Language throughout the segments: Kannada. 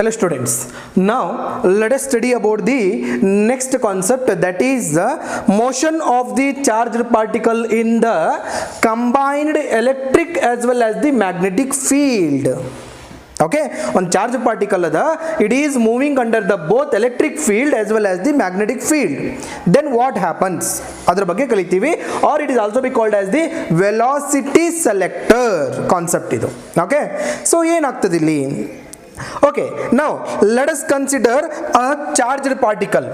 Hello students, now let us study about the next concept, that is the motion of the charged particle in the combined electric as well as the magnetic field. Okay, one charged particle it is moving under the both electric field as well as the magnetic field. Then what happens? Adar bagge kalitivi, or it is also be called as the velocity selector concept idu. Okay, so ಏನಾಗ್ತದೆ ಇಲ್ಲಿ? Okay, now let us consider a charged particle.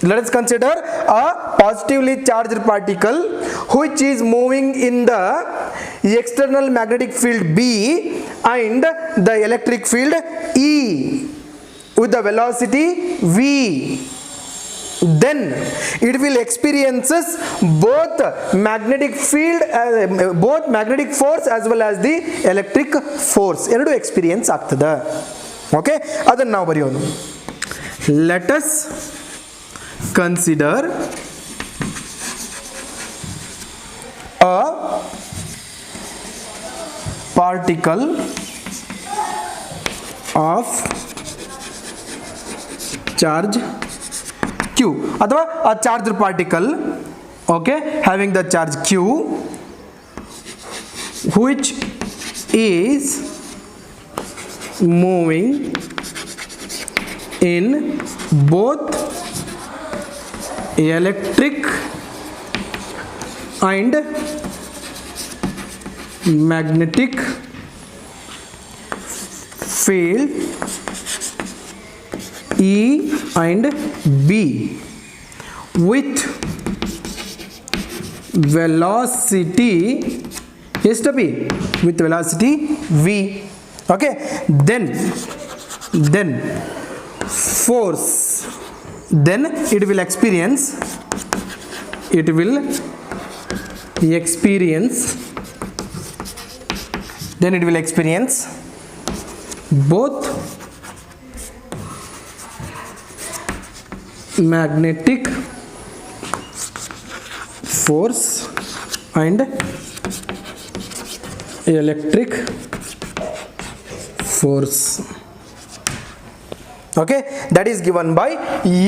Let us consider a positively charged particle which is moving in the external magnetic field B and the electric field E with the velocity V. Then it will experiences both magnetic field, both magnetic force as well as the electric force. Eradu experience ಆಗ್ತದೆ. Okay, ಅದನ್ನು ನಾವು ಬರೆಯೋಣ. Let us consider a particle of charge Q, ಅಥವಾ a charged particle, okay, having the charge Q, which is moving in both electric and magnetic field E and B with velocity with velocity V. Okay, then force, then it will experience both magnetic force and electric force. Okay, that is given by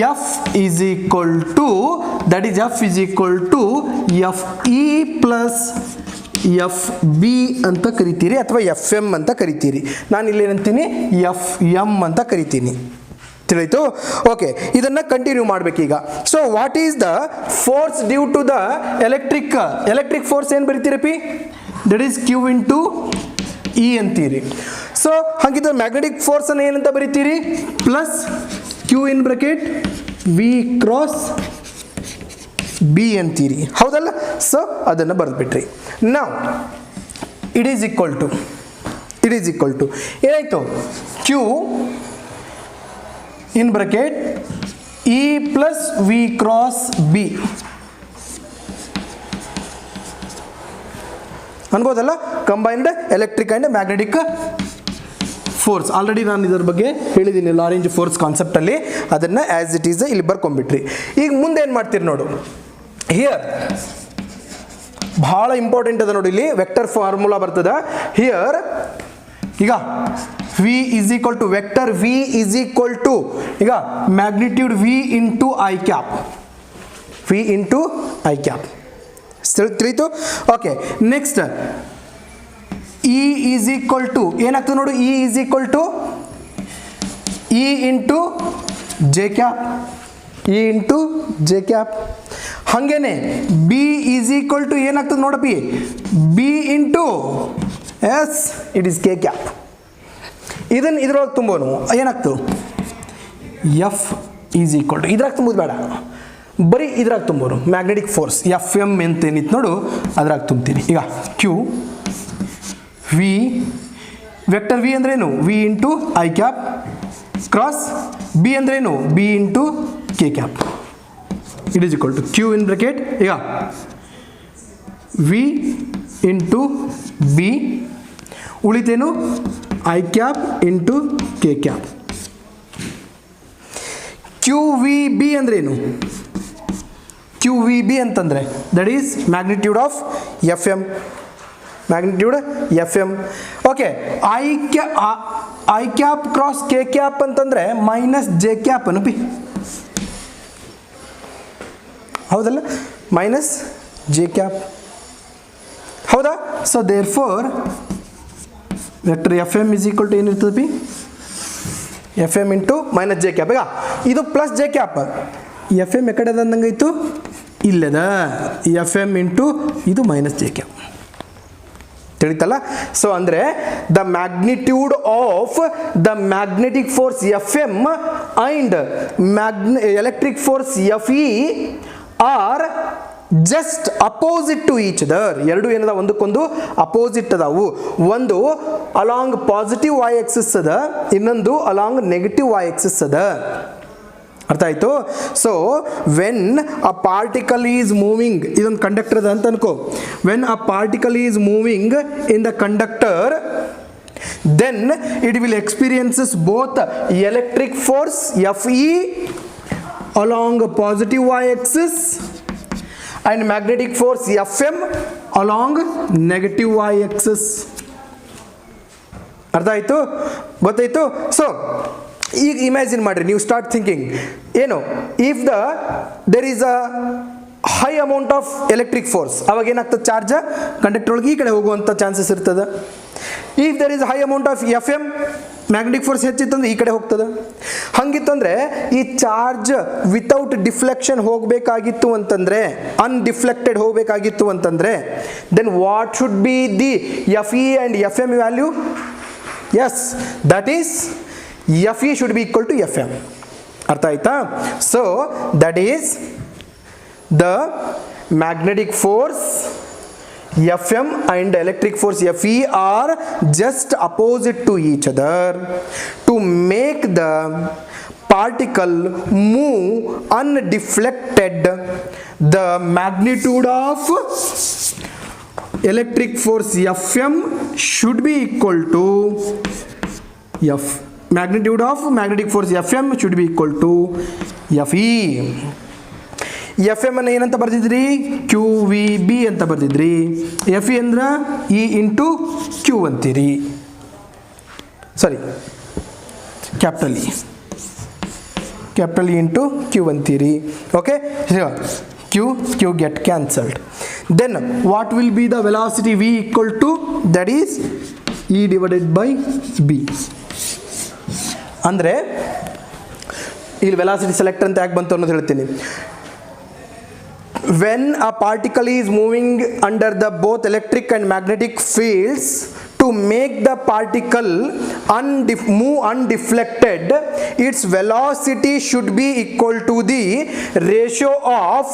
F is equal to Fe plus FB ಅಂತ ಕರಿತೀರಿ ಅಥವಾ FM ಅಂತ ಕರಿತೀರಿ. ನಾನು ಇಲ್ಲಿ ಏನಂತೀನಿ FM ಅಂತ ಕರಿತೀನಿ. ತಿಳಿಯಿತು? ಓಕೆ, ಇದನ್ನ ಕಂಟಿನ್ಯೂ ಮಾಡಬೇಕೀಗ. So what is the force due to the electric force ಏನು ಬರೀತೀರಿ P? That is Q into E ಅಂತೀರಿ. ಸೊ ಹಾಗಿದ್ರೆ ಮ್ಯಾಗ್ನೆಟಿಕ್ ಫೋರ್ಸ್ ಅನ್ನು ಏನಂತ ಬರೀತೀರಿ? Plus Q in bracket V cross B ಅಂತೀರಿ, ಹೌದಲ್ಲ? ಸೊ ಅದನ್ನು ಬರೆದ್ಬಿಟ್ರಿ. ನಾವು ಇಟ್ ಈಸ್ ಈಕ್ವಲ್ ಟು ಏನಾಯ್ತು? Q in bracket E plus V cross B ಅನ್ಬೋದಲ್ಲ? Combined electric and magnetic force. Already ನಾನು ಇದರ ಬಗ್ಗೆ ಹೇಳಿದ್ದೀನಿ ಲಾರೆಂಜ್ ಫೋರ್ಸ್ ಕಾನ್ಸೆಪ್ಟ್ ಅಲ್ಲಿ, ಅದನ್ನ ಆಸ್ ಇಟ್ ಈಸ್ ಇಲ್ಲಿ ಬರ್ಕೊಂಡ್ಬಿಟ್ರಿ. ಈಗ ಮುಂದೆ ಏನು ಮಾಡ್ತೀರಿ ನೋಡು, ಹಿಯರ್ ಬಹಳ ಇಂಪಾರ್ಟೆಂಟ್ ಅದ ನೋಡಿ, ಇಲ್ಲಿ ವೆಕ್ಟರ್ ಫಾರ್ಮುಲಾ ಬರ್ತದ ಹಿಯರ್. ಈಗ V is equal to vector V is equal to ಈಗ magnitude V into I cap, V into I cap ತಿಳಿತು? Okay, next E is equal to ಏನಾಗ್ತದೆ ನೋಡು, E is equal to E into J cap, ಹಂಗೇನೆ B is equal to ಏನಾಗ್ತದೆ ನೋಡಪ್ಪಿ, B into S, it is K cap. ಇದನ್ನು ಇದ್ರೊಳಗೆ ತುಂಬೋನು ಏನಾಗ್ತದೆ? F is equal to ಇದ್ರಾಗ ತುಂಬೋದು ಬೇಡ, ಬರೀ ಇದ್ರಾಗ ತುಂಬೋನು ಮ್ಯಾಗ್ನೆಟಿಕ್ ಫೋರ್ಸ್ FM ಅಂತ ಏನಿತ್ತು ನೋಡು ಅದ್ರಾಗ ತುಂಬ್ತೀನಿ. ಈಗ Q V ವೆಕ್ಟರ್ V ಅಂದ್ರೇನು? V into I cap cross B ಅಂದ್ರೇನು? B into K cap. It is equal to Q in bracket ಈಗ V ಇಂಟು B ಉಳಿತೇನು? I cap into K cap. QVB ಅಂದ್ರೇನು? QVB ಅಂತಂದ್ರೆ that is magnitude of FM. Okay, I cap cross K cap ಅಂತಂದರೆ ಮೈನಸ್ ಜೆ ಕ್ಯಾಪ್ ಅನ್ನು ಪಿ, ಹೌದಲ್ಲ, ಮೈನಸ್ ಜೆ ಕ್ಯಾಪ್, ಹೌದಾ? So therefore vector F M is equal to ಏನಿರ್ತದೆ P, F M into minus J cap. ಈಗ ಇದು plus J cap, F M ಎಕಡೆ ಅಂದಂಗಾಯ್ತು, ಇಲ್ಲದ ಎಫ್ ಎಮ್ ಇಂಟು ಇದು ಮೈನಸ್ ಜೆ ಕ್ಯಾಪ್, ತಿಳಿತಲ್ಲ? ಸೊ ಅಂದರೆ the magnitude of the magnetic force F M and electric force F E are just opposite to each other. ಎರಡು ಏನದ, ಒಂದಕ್ಕೊಂದು ಅಪೋಸಿಟ್ ಅದಾವು. ಒಂದು ಅಲಾಂಗ್ ಪಾಸಿಟಿವ್ ವೈ ಎಕ್ಸಿಸ್ ಅದ, ಇನ್ನೊಂದು ಅಲಾಂಗ್ ನೆಗೆಟಿವ್ ವೈ ಎಕ್ಸಿಸ್ ಅದ. ಅರ್ಥ ಆಯ್ತು? So when a particle is moving, ಇದೊಂದು ಕಂಡಕ್ಟರ್ ಅದ ಅಂತ ಅನ್ಕೋ, when a particle is moving in the conductor, then it will experiences both electric force Fe along positive y-axis and magnetic force Fm along negative y-axis. ಅರ್ಥ ಆಯ್ತು? ಗೊತ್ತಾಯ್ತು? ಸೊ ಈಗ ಇಮ್ಯಾಜಿನ್ ಮಾಡ್ರಿ, ನೀವು ಸ್ಟಾರ್ಟ್ ಥಿಂಕಿಂಗ್ ಏನು, if there is a high amount of electric force, ಅವಾಗ ಏನಾಗ್ತದೆ, ಚಾರ್ಜ್ ಕಂಡಕ್ಟರ್ ಒಳಗೆ ಈ ಕಡೆ ಹೋಗುವಂಥ ಚಾನ್ಸಸ್ ಇರ್ತದೆ. If there is high amount of F M, magnetic force ಹೆಚ್ಚಿತ್ತಂದ್ರೆ ಈ ಕಡೆ ಹೋಗ್ತದೆ. ಹಂಗಿತ್ತಂದ್ರೆ ಈ ಚಾರ್ಜ್ ವಿತೌಟ್ ಡಿಫ್ಲೆಕ್ಷನ್ ಹೋಗಬೇಕಾಗಿತ್ತು ಅಂತಂದರೆ, ಅನ್ಡಿಫ್ಲೆಕ್ಟೆಡ್ ಹೋಗಬೇಕಾಗಿತ್ತು ಅಂತಂದರೆ, then what should be the F E and F M value? Yes, that is F E should be equal to F M. ಅರ್ಥ ಆಯ್ತಾ? So that is the magnetic force Fm and electric force Fe are just opposite to each other. To make the particle move undeflected, the magnitude of electric force Fm should be equal to magnitude of magnetic force Fm should be equal to Fe. F M ಅನ್ನು ಏನಂತ ಬರ್ತಿದ್ರಿ? ಕ್ಯೂ ವಿ ಬಿ ಅಂತ ಬರ್ತಿದ್ರಿ. ಎಫ್ ಇ ಅಂದ್ರೆ ಇ ಇಂಟು ಕ್ಯೂ ಅಂತೀರಿ, sorry capital E into Q ಅಂತೀರಿ. Okay, Q get cancelled. Then what will be the velocity V equal to, that is E divided by B. ಅಂದರೆ ಇಲ್ಲಿ ವೆಲಾಸಿಟಿ ಸೆಲೆಕ್ಟರ್ ಅಂತ ಯಾಕೆ ಬಂತು ಅನ್ನೋದು ಹೇಳ್ತೀನಿ. When a particle is moving under the both electric and magnetic fields, to make the particle move undeflected, its velocity should be equal to the ratio of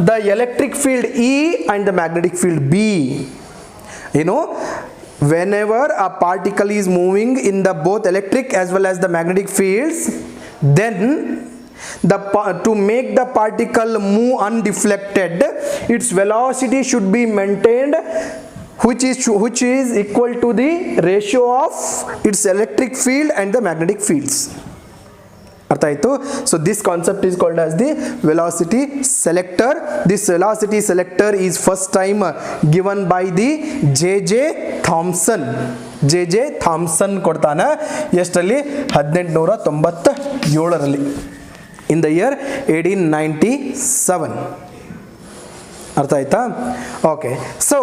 the electric field E and the magnetic field B. You know, whenever a particle is moving in the both electric as well as the magnetic fields, then to make the particle move undeflected, its velocity should be maintained, which is equal to the ratio of its electric field and the magnetic fields. Artha aitu? So this concept is called as the velocity selector. This velocity selector is first time given by the J.J. Thomson. J.J. Thomson ಕೊಡ್ತಾನ ಎಷ್ಟರಲ್ಲಿ? 1897ರಲ್ಲಿ, in the year 1897. ಅರ್ಥ ಆಯ್ತಾ? ಓಕೆ, ಸೊ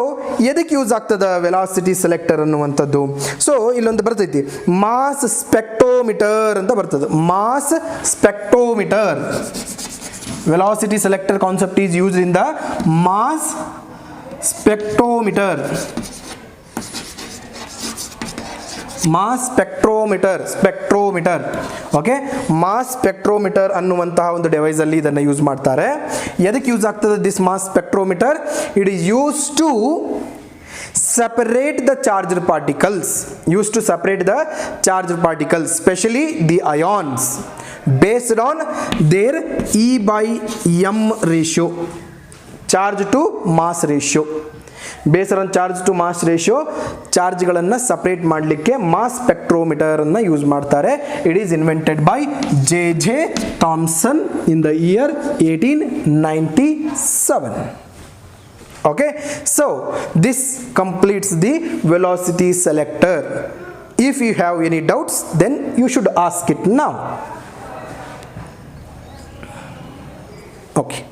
ಎದಕ್ಕೆ ಯೂಸ್ ಆಗ್ತದ ವೆಲಾಸಿಟಿ ಸೆಲೆಕ್ಟರ್ ಅನ್ನುವಂಥದ್ದು? ಸೊ ಇಲ್ಲೊಂದು ಬರ್ತೈತಿ, ಮಾಸ್ ಸ್ಪೆಕ್ಟ್ರೋಮೀಟರ್ ಅಂತ ಬರ್ತದೆ. Mass spectrometer, velocity selector concept is used in the mass spectrometer. Mass spectrometer okay, mass spectrometer ಅನ್ನುವಂತಹ ಒಂದು ಡಿವೈಸ್ ಅಲ್ಲಿ ಇದನ್ನು ಯೂಸ್ ಮಾಡ್ತಾರೆ. ಎದಕ್ಕೆ ಯೂಸ್ ಆಗ್ತದೆ this mass spectrometer? It is use to separate the charged particles, especially the ions, based on their E by M ratio, charge to mass ratio. Based on charge to mass ratio ಚಾರ್ಜ್ಗಳನ್ನು ಸಪ್ರೇಟ್ ಮಾಡಲಿಕ್ಕೆ ಮಾಸ್ ಸ್ಪೆಕ್ಟ್ರೋಮೀಟರ್ ಅನ್ನು ಯೂಸ್ ಮಾಡ್ತಾರೆ. It is invented by J.J. Thomson in the year 1897. Okay, so this completes the velocity selector. If you have any doubts, then you should ask it now. Okay.